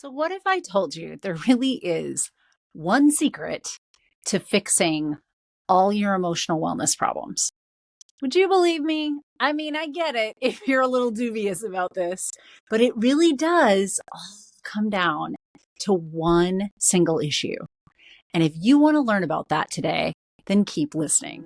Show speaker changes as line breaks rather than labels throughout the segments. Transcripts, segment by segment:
So, what if I told you there really is one secret to fixing all your emotional wellness problems? Would you believe me? I mean, I get it if you're a little dubious about this, but it really does all come down to one single issue. And if you want to learn about that today, then keep listening.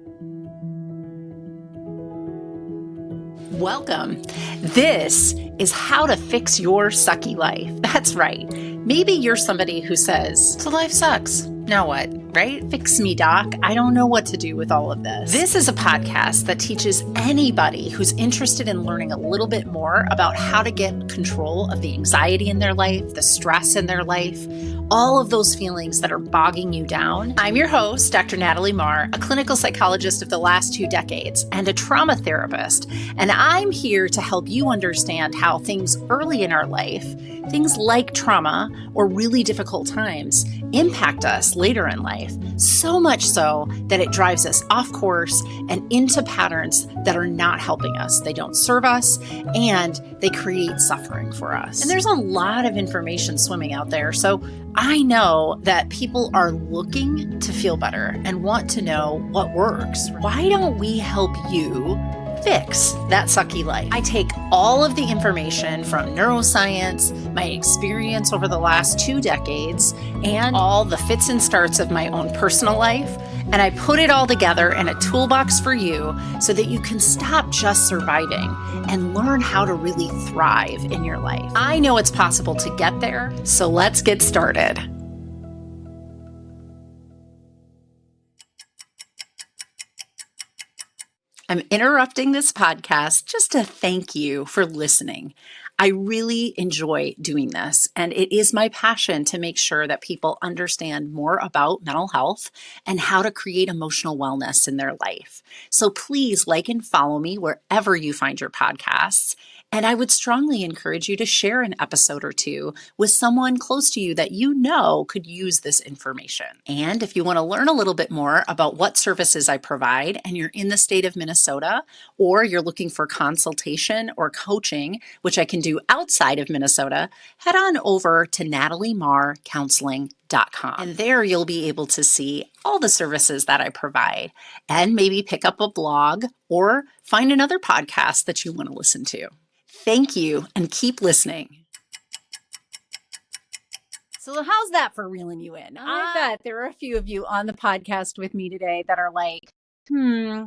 Welcome. This is how to fix your sucky life. That's right. Maybe you're somebody who says, "So life sucks. Now what?" Right? Fix me, doc. I don't know what to do with all of this. This is a podcast that teaches anybody who's interested in learning a little bit more about how to get control of the anxiety in their life, the stress in their life, all of those feelings that are bogging you down. I'm your host, Dr. Natalie Marr, a clinical psychologist of the last 2 decades and a trauma therapist. And I'm here to help you understand how things early in our life, things like trauma or really difficult times, impact us later in life. So much so that it drives us off course and into patterns that are not helping us. They don't serve us and they create suffering for us. And there's a lot of information swimming out there. So I know that people are looking to feel better and want to know what works. Why don't we help you fix that sucky life? I take all of the information from neuroscience, my experience over the last 2 decades, and all the fits and starts of my own personal life, and I put it all together in a toolbox for you so that you can stop just surviving and learn how to really thrive in your life. I know it's possible to get there, so let's get started. I'm interrupting this podcast just to thank you for listening. I really enjoy doing this, and it is my passion to make sure that people understand more about mental health and how to create emotional wellness in their life. So please like and follow me wherever you find your podcasts. And I would strongly encourage you to share an episode or two with someone close to you that you know could use this information. And if you want to learn a little bit more about what services I provide and you're in the state of Minnesota, or you're looking for consultation or coaching, which I can do outside of Minnesota, head on over to nataliemarrcounseling.com. And there you'll be able to see all the services that I provide and maybe pick up a blog or find another podcast that you want to listen to. Thank you and keep listening. So how's that for reeling you in? I bet there are a few of you on the podcast with me today that are like, I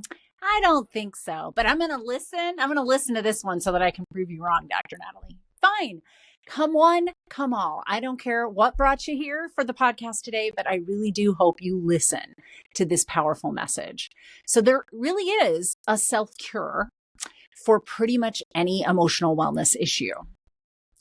don't think so, but I'm going to listen. I'm going to listen to this one so that I can prove you wrong, Dr. Natalie. Fine. Come one, come all. I don't care what brought you here for the podcast today, but I really do hope you listen to this powerful message. So there really is a self-cure for pretty much any emotional wellness issue.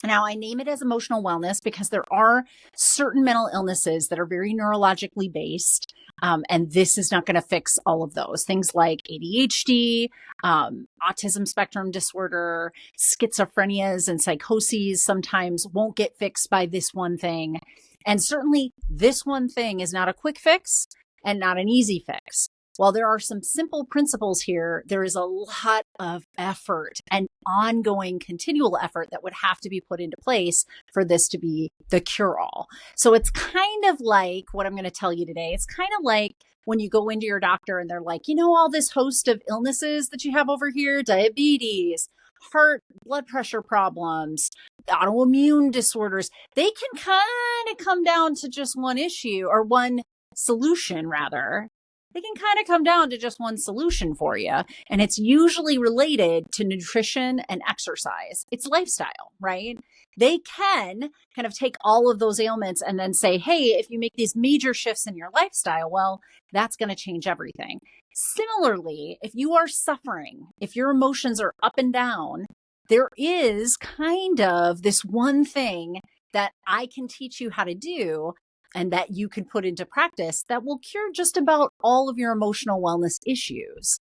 Now, I name it as emotional wellness because there are certain mental illnesses that are very neurologically based, and this is not going to fix all of those. Things like ADHD, autism spectrum disorder, schizophrenias and psychoses sometimes won't get fixed by this one thing. And certainly this one thing is not a quick fix and not an easy fix. While there are some simple principles here, there is a lot of effort and ongoing continual effort that would have to be put into place for this to be the cure-all. So it's kind of like what I'm going to tell you today. It's kind of like when you go into your doctor and they're like, all this host of illnesses that you have over here, diabetes, heart, blood pressure problems, autoimmune disorders, they can kind of come down to just one issue or one solution rather. They can kind of come down to just one solution for you. And it's usually related to nutrition and exercise. It's lifestyle, right? They can kind of take all of those ailments and then say, hey, if you make these major shifts in your lifestyle, well, that's going to change everything. Similarly, if you are suffering, if your emotions are up and down, there is kind of this one thing that I can teach you how to do and that you can put into practice that will cure just about all of your emotional wellness issues.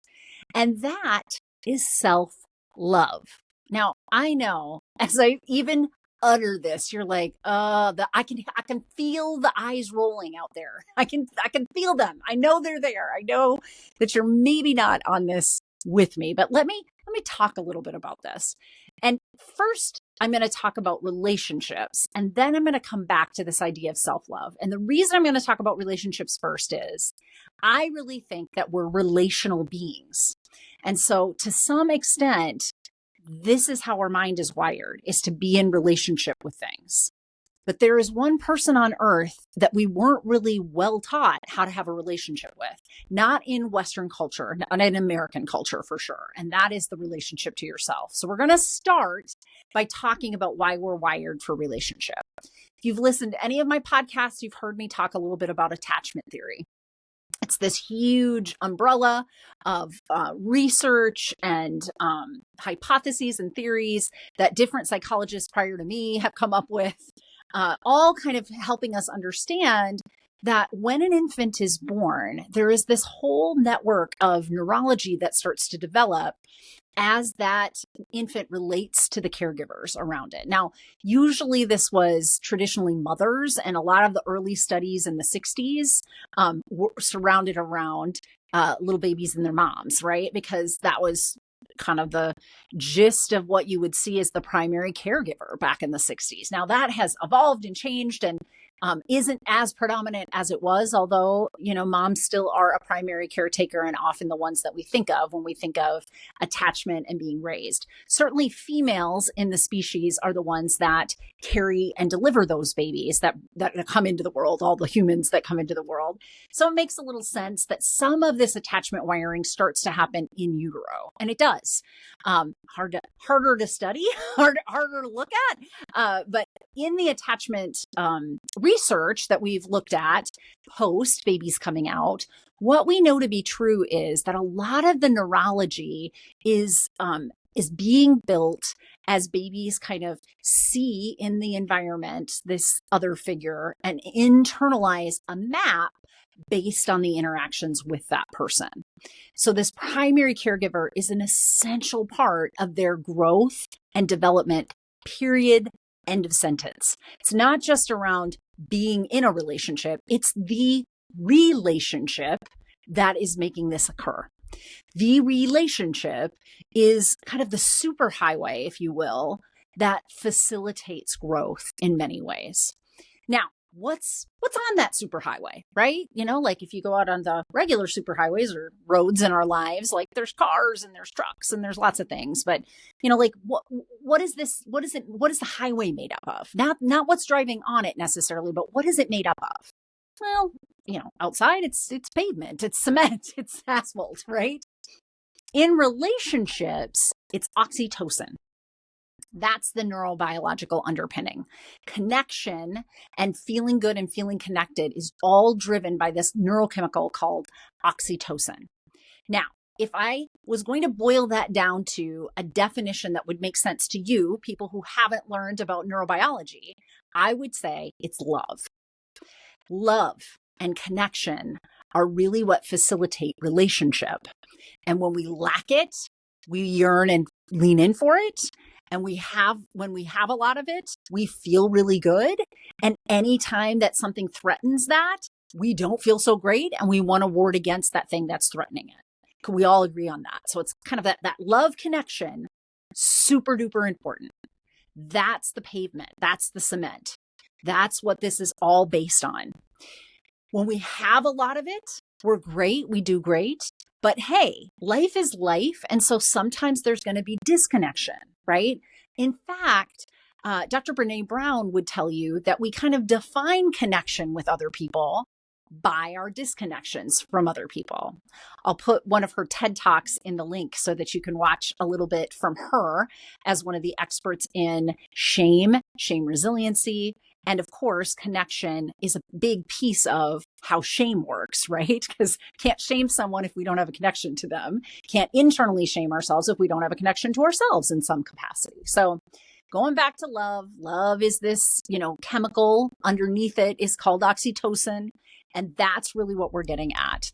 And that is self-love. Now, I know as I even utter this, you're like, I can feel the eyes rolling out there. I can feel them. I know they're there. I know that you're maybe not on this with me, but let me talk a little bit about this. And first, I'm going to talk about relationships, and then I'm going to come back to this idea of self-love. And the reason I'm going to talk about relationships first is I really think that we're relational beings. And so to some extent, this is how our mind is wired, is to be in relationship with things. But there is one person on earth that we weren't really well taught how to have a relationship with, not in Western culture, not in American culture for sure. And that is the relationship to yourself. So we're going to start by talking about why we're wired for relationship. If you've listened to any of my podcasts, you've heard me talk a little bit about attachment theory. It's this huge umbrella of research and hypotheses and theories that different psychologists prior to me have come up with, all kind of helping us understand that when an infant is born, there is this whole network of neurology that starts to develop as that infant relates to the caregivers around it. Now, usually this was traditionally mothers, and a lot of the early studies in the 60s were surrounded around little babies and their moms, right? Because that was kind of the gist of what you would see as the primary caregiver back in the 60s. Now that has evolved and changed and isn't as predominant as it was, although, moms still are a primary caretaker and often the ones that we think of when we think of attachment and being raised. Certainly females in the species are the ones that carry and deliver those babies that come into the world, all the humans that come into the world. So it makes a little sense that some of this attachment wiring starts to happen in utero, and it does. Harder to study, harder to look at, but in the attachment research that we've looked at post babies coming out, what we know to be true is that a lot of the neurology is being built as babies kind of see in the environment this other figure and internalize a map based on the interactions with that person. So this primary caregiver is an essential part of their growth and development, period, end of sentence. It's not just around being in a relationship, it's the relationship that is making this occur. The relationship is kind of the superhighway, if you will, that facilitates growth in many ways. Now, what's on that superhighway, right? Like if you go out on the regular superhighways or roads in our lives, like there's cars and there's trucks and there's lots of things, but like what is this? What is the highway made up of? Not what's driving on it necessarily, but what is it made up of? Well, outside it's pavement, it's cement, it's asphalt, right? In relationships, it's oxytocin. That's the neurobiological underpinning. Connection and feeling good and feeling connected is all driven by this neurochemical called oxytocin. Now, if I was going to boil that down to a definition that would make sense to you, people who haven't learned about neurobiology, I would say it's love. Love and connection are really what facilitate relationship. And when we lack it, we yearn and lean in for it. And when we have a lot of it, we feel really good. And anytime that something threatens that, we don't feel so great and we want to ward against that thing that's threatening it. Can we all agree on that? So it's kind of that love connection, super duper important. That's the pavement. That's the cement. That's what this is all based on. When we have a lot of it, we're great. We do great. But hey, life is life. And so sometimes there's going to be disconnection, right? In fact, Dr. Brene Brown would tell you that we kind of define connection with other people by our disconnections from other people. I'll put one of her TED Talks in the link so that you can watch a little bit from her as one of the experts in shame resiliency. And of course, connection is a big piece of how shame works, right? Because can't shame someone if we don't have a connection to them. Can't internally shame ourselves if we don't have a connection to ourselves in some capacity. So going back to love is this, chemical underneath it is called oxytocin. And that's really what we're getting at.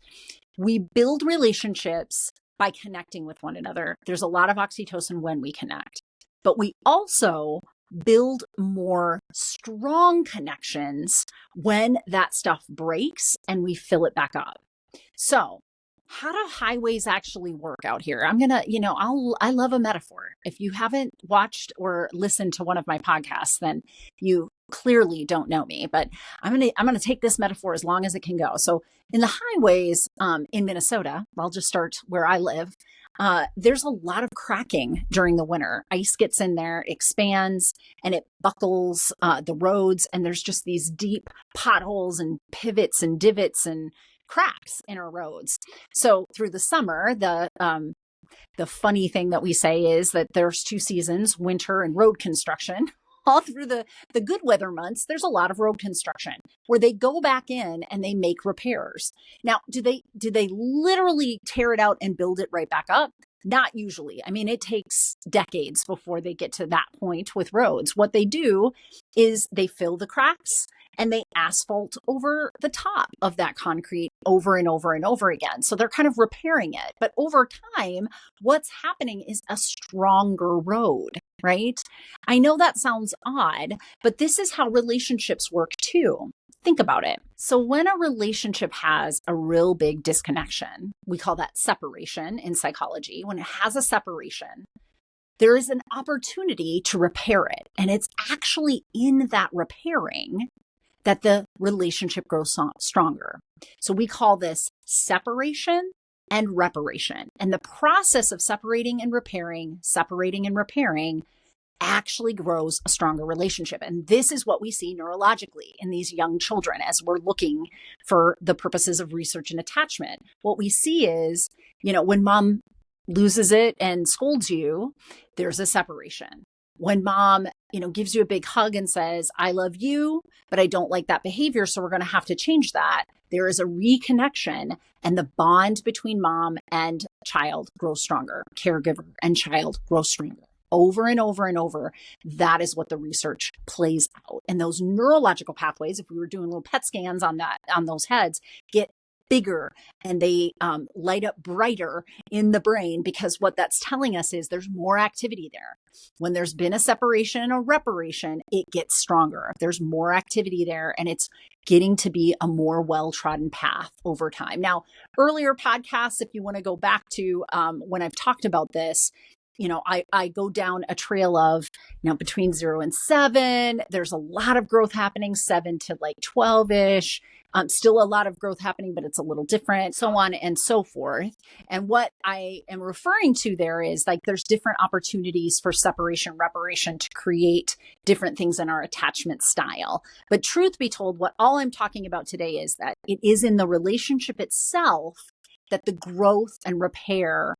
We build relationships by connecting with one another. There's a lot of oxytocin when we connect, but we also build more strong connections when that stuff breaks and we fill it back up. So how do highways actually work out here? I'm going to, I love a metaphor. If you haven't watched or listened to one of my podcasts, then you clearly don't know me, but I'm going to take this metaphor as long as it can go. So in the highways, in Minnesota, I'll just start where I live. There's a lot of cracking during the winter. Ice gets in there, expands, and it buckles the roads. And there's just these deep potholes and pivots and divots and cracks in our roads. So through the summer, the funny thing that we say is that there's two seasons, winter and road construction. All through the good weather months, there's a lot of road construction where they go back in and they make repairs. Now, do they literally tear it out and build it right back up? Not usually. I mean, it takes decades before they get to that point with roads. What they do is they fill the cracks and they asphalt over the top of that concrete over and over and over again. So they're kind of repairing it. But over time, what's happening is a stronger road, right? I know that sounds odd, but this is how relationships work too. Think about it. So when a relationship has a real big disconnection, we call that separation in psychology. When it has a separation, there is an opportunity to repair it. And it's actually in that repairing that the relationship grows stronger. So we call this separation and reparation. And the process of separating and repairing actually grows a stronger relationship. And this is what we see neurologically in these young children as we're looking for the purposes of research and attachment. What we see is, when mom loses it and scolds you, there's a separation. When mom, gives you a big hug and says, I love you, but I don't like that behavior, so we're going to have to change that. There is a reconnection and the bond between mom and child grows stronger. Caregiver and child grows stronger. Over and over and over. That is what the research plays out. And those neurological pathways, if we were doing little PET scans on those heads, get bigger and they light up brighter in the brain, because what that's telling us is there's more activity there. When there's been a separation and a reparation, it gets stronger. There's more activity there and it's getting to be a more well-trodden path over time. Now, earlier podcasts, if you want to go back to when I've talked about this, I go down a trail of, between 0 and 7, there's a lot of growth happening, 7 to like 12-ish. Still a lot of growth happening, but it's a little different, so on and so forth. And what I am referring to there is like there's different opportunities for separation, reparation to create different things in our attachment style. But truth be told, what all I'm talking about today is that it is in the relationship itself that the growth and repair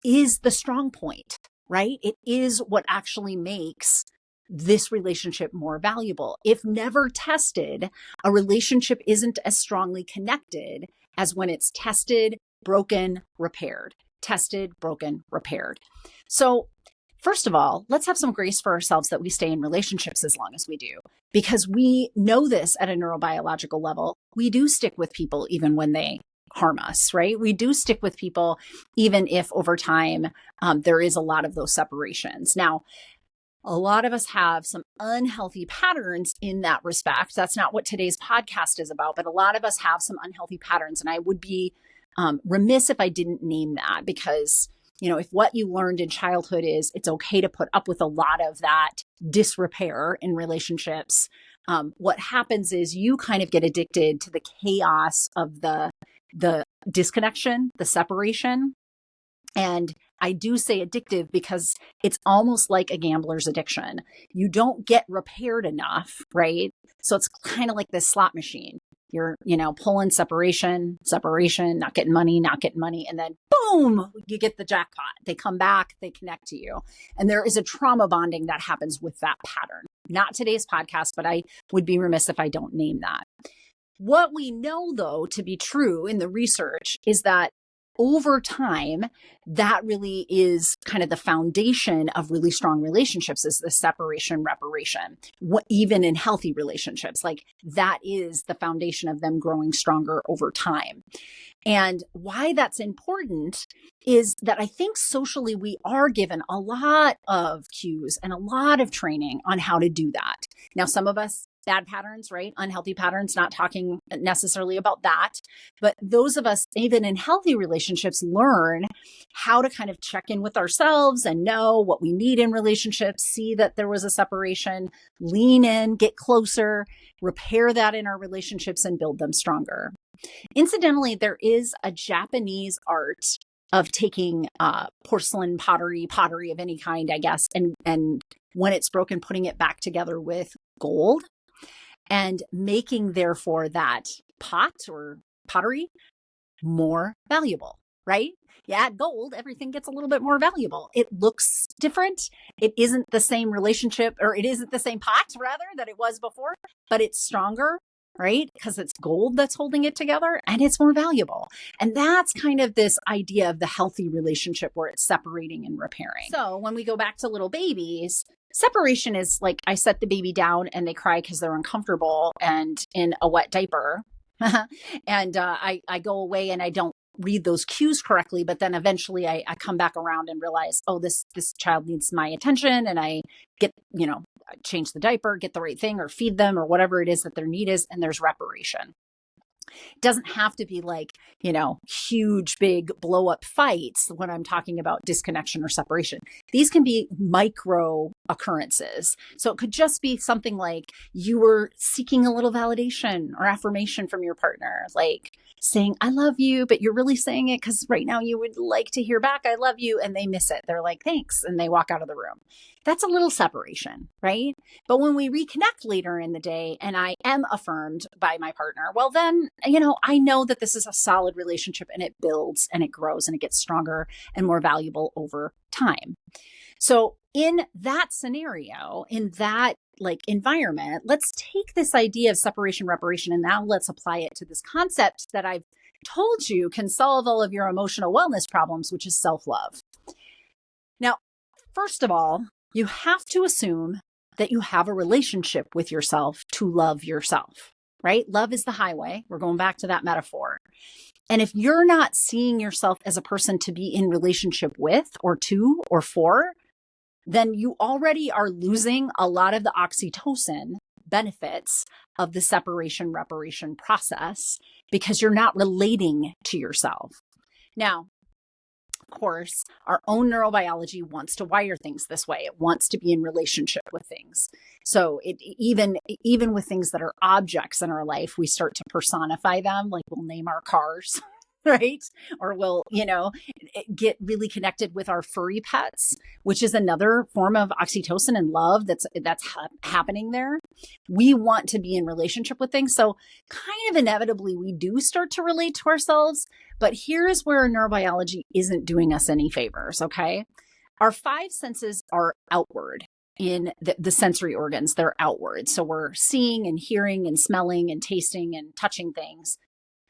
is the strong point, right? It is what actually makes this relationship more valuable. If never tested, a relationship isn't as strongly connected as when it's tested, broken, repaired. Tested, broken, repaired. So first of all, let's have some grace for ourselves that we stay in relationships as long as we do, because we know this at a neurobiological level. We do stick with people even when they harm us, right? We do stick with people even if over time there is a lot of those separations. Now, a lot of us have some unhealthy patterns in that respect. That's not what today's podcast is about, but a lot of us have some unhealthy patterns. And I would be remiss if I didn't name that, because, if what you learned in childhood is it's okay to put up with a lot of that disrepair in relationships, what happens is you kind of get addicted to the chaos of the disconnection, the separation. And I do say addictive because it's almost like a gambler's addiction. You don't get repaired enough, right? So it's kind of like this slot machine. You're, pulling separation, not getting money. And then boom, you get the jackpot. They come back, they connect to you. And there is a trauma bonding that happens with that pattern. Not today's podcast, but I would be remiss if I don't name that. What we know, though, to be true in the research is that over time, that really is kind of the foundation of really strong relationships, is the separation, reparation. Even in healthy relationships, like that is the foundation of them growing stronger over time. And why that's important is that I think socially we are given a lot of cues and a lot of training on how to do that. Now, some of us bad patterns, right? Unhealthy patterns, not talking necessarily about that. But those of us, even in healthy relationships, learn how to kind of check in with ourselves and know what we need in relationships, see that there was a separation, lean in, get closer, repair that in our relationships and build them stronger. Incidentally, there is a Japanese art of taking porcelain pottery of any kind, I guess, and when it's broken, putting it back together with gold and making, therefore, that pot or pottery more valuable, right? You add gold, everything gets a little bit more valuable. It looks different. It isn't the same relationship, or it isn't the same pot, rather, that it was before, but it's stronger, right? Because it's gold that's holding it together and it's more valuable. And that's kind of this idea of the healthy relationship where it's separating and repairing. So when we go back to little babies, separation is like I set the baby down and they cry because they're uncomfortable and in a wet diaper. And I go away and I don't read those cues correctly, but then eventually I come back around and realize, oh, this child needs my attention, and I get, change the diaper, get the right thing, or feed them, or whatever it is that their need is, and there's reparation. It doesn't have to be like, huge, big blow up fights when I'm talking about disconnection or separation. These can be micro occurrences. So it could just be something like you were seeking a little validation or affirmation from your partner, like saying, I love you, but you're really saying it because right now you would like to hear back, I love you, and they miss it. They're like, thanks, and they walk out of the room. That's a little separation, right? But when we reconnect later in the day and I am affirmed by my partner, well, then, I know that this is a solid relationship and it builds and it grows and it gets stronger and more valuable over time. So in that scenario, in that environment, let's take this idea of separation, reparation, and now let's apply it to this concept that I've told you can solve all of your emotional wellness problems, which is self-love. Now, first of all, you have to assume that you have a relationship with yourself to love yourself, right? Love is the highway. We're going back to that metaphor. And if you're not seeing yourself as a person to be in relationship with or to or for, then you already are losing a lot of the oxytocin benefits of the separation reparation process because you're not relating to yourself. Now, of course, our own neurobiology wants to wire things this way. It wants to be in relationship with things. So even with things that are objects in our life, we start to personify them, like we'll name our cars, right? Or we'll, get really connected with our furry pets, which is another form of oxytocin and love that's happening there. We want to be in relationship with things. So kind of inevitably, we do start to relate to ourselves. But here's where neurobiology isn't doing us any favors, okay? Our five senses are outward in the sensory organs. They're outward. So we're seeing and hearing and smelling and tasting and touching things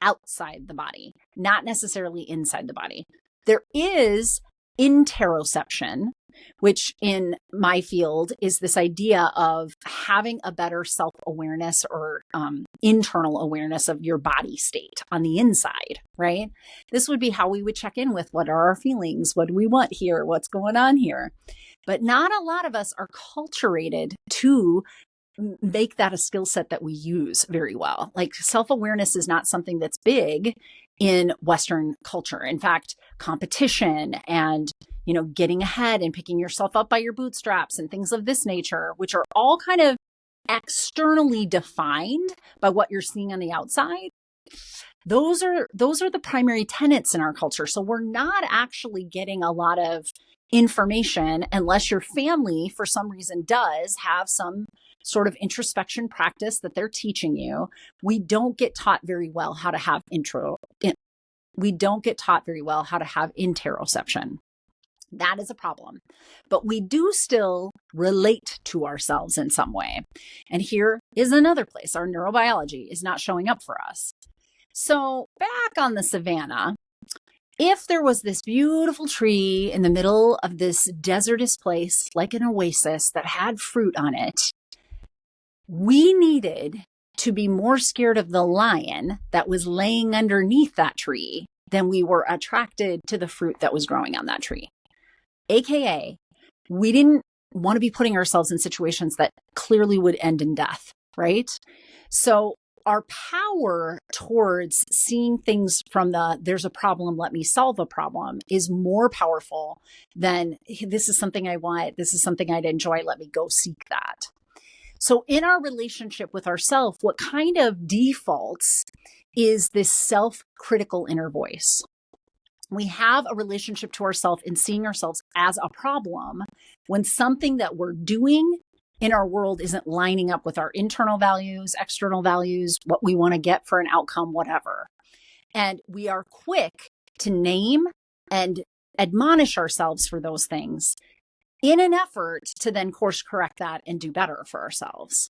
outside the body, not necessarily inside the body. There is interoception, which in my field is this idea of having a better self-awareness or internal awareness of your body state on the inside, right? This would be how we would check in with what are our feelings? What do we want here? What's going on here? But not a lot of us are culturated to make that a skill set that we use very well. Like self-awareness is not something that's big in Western culture. In fact, competition and, getting ahead and picking yourself up by your bootstraps and things of this nature, which are all kind of externally defined by what you're seeing on the outside. Those are the primary tenets in our culture. So we're not actually getting a lot of information unless your family, for some reason, does have some sort of introspection practice that they're teaching you. We don't get taught very well how to have interoception. That is a problem. But we do still relate to ourselves in some way. And here is another place our neurobiology is not showing up for us. So back on the savannah, if there was this beautiful tree in the middle of this desertous place, like an oasis that had fruit on it, we needed to be more scared of the lion that was laying underneath that tree than we were attracted to the fruit that was growing on that tree. AKA, we didn't want to be putting ourselves in situations that clearly would end in death. right? So our power towards seeing things from there's a problem, let me solve a problem is more powerful than this is something I want, this is something I'd enjoy, let me go seek that. So in our relationship with ourselves, what kind of defaults is this self-critical inner voice. We have a relationship to ourselves in seeing ourselves as a problem when something that we're doing in our world isn't lining up with our internal values, external values, what we want to get for an outcome, whatever. And we are quick to name and admonish ourselves for those things in an effort to then course correct that and do better for ourselves.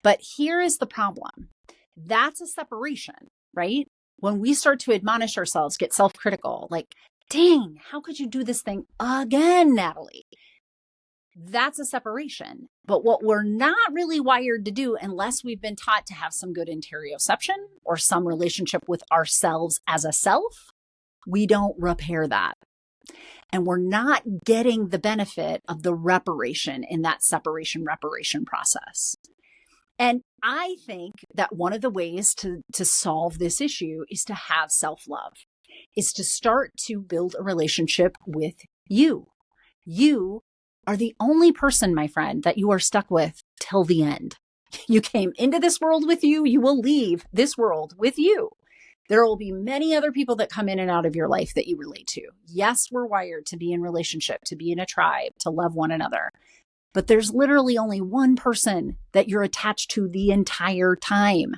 But here is the problem. That's a separation, right? When we start to admonish ourselves, get self-critical, like, dang, how could you do this thing again, Natalie? That's a separation. But what we're not really wired to do, unless we've been taught to have some good interoception or some relationship with ourselves as a self, we don't repair that. And we're not getting the benefit of the reparation in that separation reparation process. And I think that one of the ways to solve this issue is to have self-love, is to start to build a relationship with you. You are the only person, my friend, that you are stuck with till the end. You came into this world with you. You will leave this world with you. There will be many other people that come in and out of your life that you relate to. Yes, we're wired to be in relationship, to be in a tribe, to love one another. But there's literally only one person that you're attached to the entire time.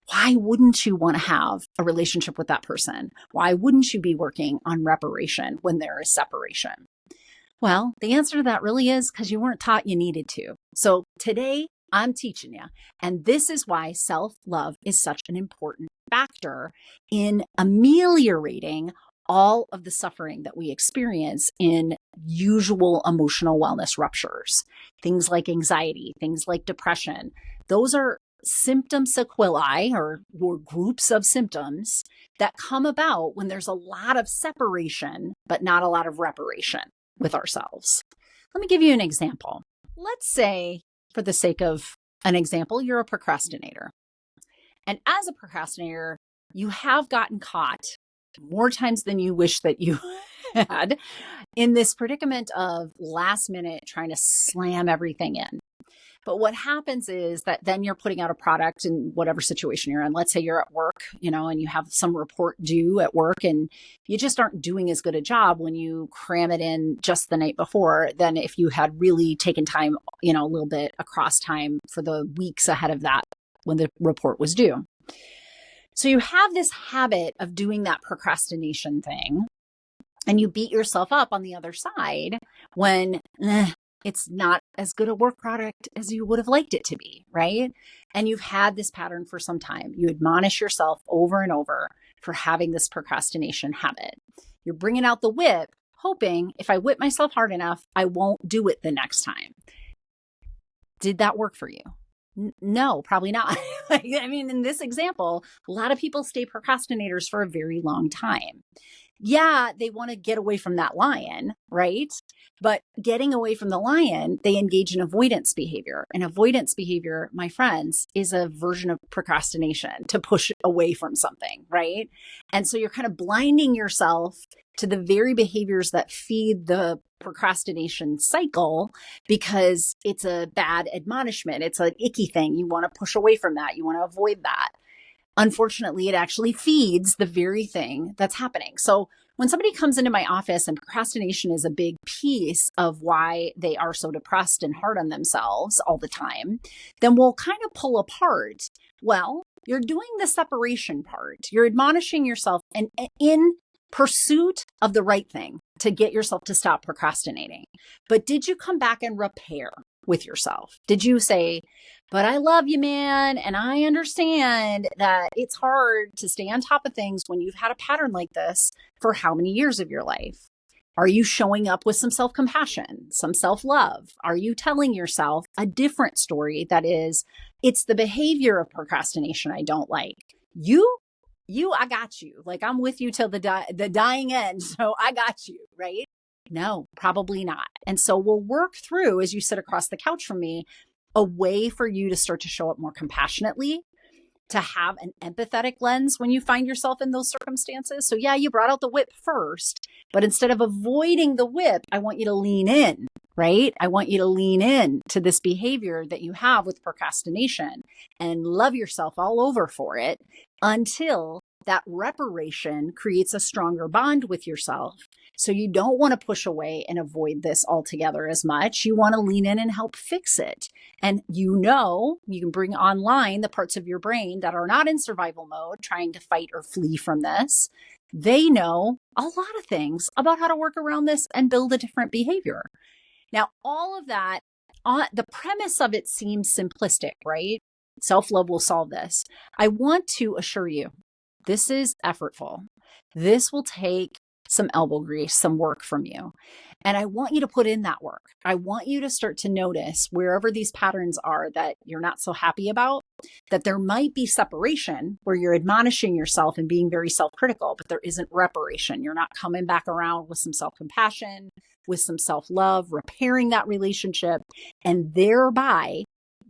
Why wouldn't you want to have a relationship with that person? Why wouldn't you be working on reparation when there is separation? Well, the answer to that really is because you weren't taught you needed to. So today I'm teaching you. And this is why self-love is such an important factor in ameliorating all of the suffering that we experience in usual emotional wellness ruptures. Things like anxiety, things like depression. Those are symptom sequelae or groups of symptoms that come about when there's a lot of separation, but not a lot of reparation with ourselves. Let me give you an example. Let's say, for the sake of an example, you're a procrastinator. And as a procrastinator, you have gotten caught more times than you wish that you had in this predicament of last minute trying to slam everything in. But what happens is that then you're putting out a product in whatever situation you're in. Let's say you're at work, and you have some report due at work and you just aren't doing as good a job when you cram it in just the night before than if you had really taken time, a little bit across time for the weeks ahead of that when the report was due. So you have this habit of doing that procrastination thing and you beat yourself up on the other side when it's not as good a work product as you would have liked it to be, right? And you've had this pattern for some time. You admonish yourself over and over for having this procrastination habit. You're bringing out the whip, hoping if I whip myself hard enough, I won't do it the next time. Did that work for you? No, probably not. In this example, a lot of people stay procrastinators for a very long time. Yeah, they want to get away from that lion, right? But getting away from the lion, they engage in avoidance behavior. And avoidance behavior, my friends, is a version of procrastination to push away from something, right? And so you're kind of blinding yourself to the very behaviors that feed the procrastination cycle because it's a bad admonishment. It's an icky thing. You want to push away from that. You want to avoid that. Unfortunately, it actually feeds the very thing that's happening. So when somebody comes into my office and procrastination is a big piece of why they are so depressed and hard on themselves all the time, then we'll kind of pull apart. Well, you're doing the separation part. You're admonishing yourself and in pursuit of the right thing to get yourself to stop procrastinating. But did you come back and repair with yourself? Did you say, but I love you, man, and I understand that it's hard to stay on top of things when you've had a pattern like this for how many years of your life? Are you showing up with some self-compassion, some self-love? Are you telling yourself a different story that is, it's the behavior of procrastination I don't like? I got you. Like I'm with you till the dying end. So I got you, right? No, probably not. And so we'll work through as you sit across the couch from me. a way for you to start to show up more compassionately, to have an empathetic lens when you find yourself in those circumstances. So yeah, you brought out the whip first, but instead of avoiding the whip, I want you to lean in, right? I want you to lean in to this behavior that you have with procrastination and love yourself all over for it until that reparation creates a stronger bond with yourself. So you don't want to push away and avoid this altogether as much. You want to lean in and help fix it. And you can bring online the parts of your brain that are not in survival mode, trying to fight or flee from this. They know a lot of things about how to work around this and build a different behavior. Now, all of that, the premise of it seems simplistic, right? Self-love will solve this. I want to assure you, this is effortful. This will take some elbow grease, some work from you. And I want you to put in that work. I want you to start to notice wherever these patterns are that you're not so happy about, that there might be separation where you're admonishing yourself and being very self-critical, but there isn't reparation. You're not coming back around with some self-compassion, with some self-love, repairing that relationship, and thereby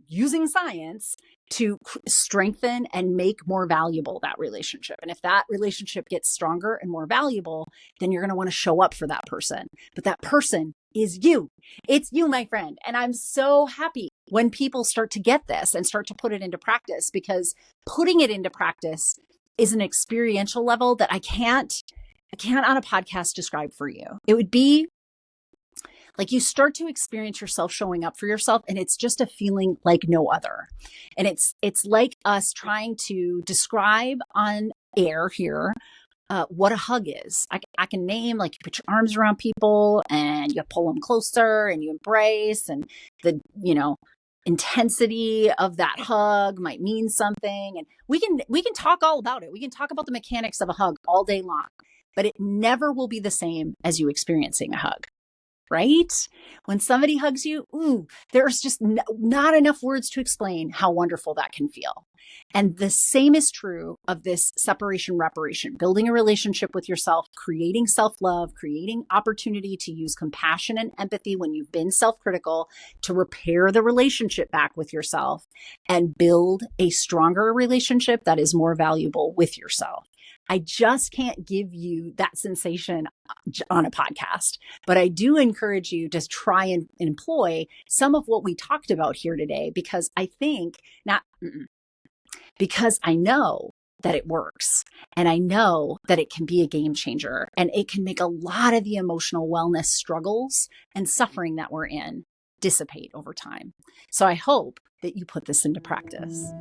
using science to strengthen and make more valuable that relationship. And if that relationship gets stronger and more valuable, then you're going to want to show up for that person. But that person is you. It's you, my friend. And I'm so happy when people start to get this and start to put it into practice, because putting it into practice is an experiential level that I can't on a podcast describe for you. It would be like you start to experience yourself showing up for yourself, and it's just a feeling like no other. And it's like us trying to describe on air here what a hug is. I can name, like, you put your arms around people and you pull them closer and you embrace, and the intensity of that hug might mean something. And we can talk all about it. We can talk about the mechanics of a hug all day long, but it never will be the same as you experiencing a hug. Right? When somebody hugs you, there's just not enough words to explain how wonderful that can feel. And the same is true of this separation reparation, building a relationship with yourself, creating self-love, creating opportunity to use compassion and empathy when you've been self-critical to repair the relationship back with yourself and build a stronger relationship that is more valuable with yourself. I just can't give you that sensation on a podcast, but I do encourage you to try and employ some of what we talked about here today, because because I know that it works, and I know that it can be a game changer, and it can make a lot of the emotional wellness struggles and suffering that we're in dissipate over time. So I hope that you put this into practice.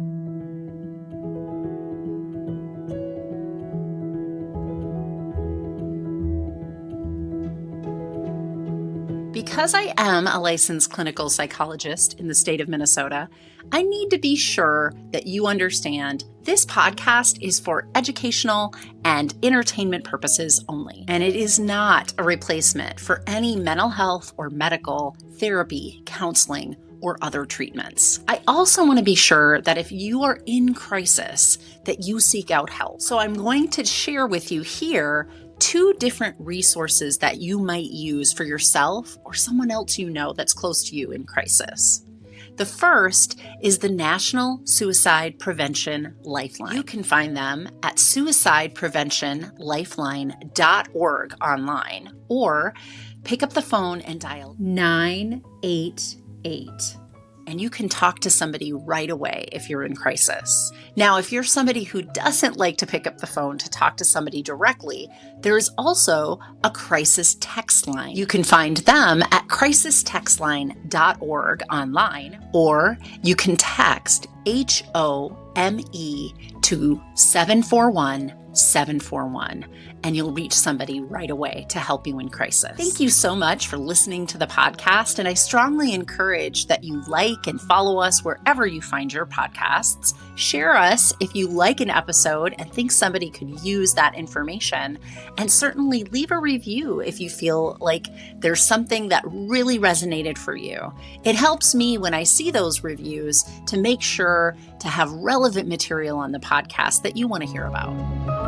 Because I am a licensed clinical psychologist in the state of Minnesota, I need to be sure that you understand this podcast is for educational and entertainment purposes only, and it is not a replacement for any mental health or medical therapy, counseling, or other treatments. I also want to be sure that if you are in crisis, that you seek out help. So I'm going to share with you here 2 different resources that you might use for yourself or someone else you know that's close to you in crisis. The first is the National Suicide Prevention Lifeline. You can find them at suicidepreventionlifeline.org online, or pick up the phone and dial 988. And you can talk to somebody right away if you're in crisis. Now, if you're somebody who doesn't like to pick up the phone to talk to somebody directly, there is also a crisis text line. You can find them at crisistextline.org online, or you can text HOME to 741-741, and you'll reach somebody right away to help you in crisis. Thank you so much for listening to the podcast, and I strongly encourage that you like and follow us wherever you find your podcasts. Share us if you like an episode and think somebody could use that information, and certainly leave a review if you feel like there's something that really resonated for you. It helps me when I see those reviews to make sure to have relevant material on the podcast that you want to hear about.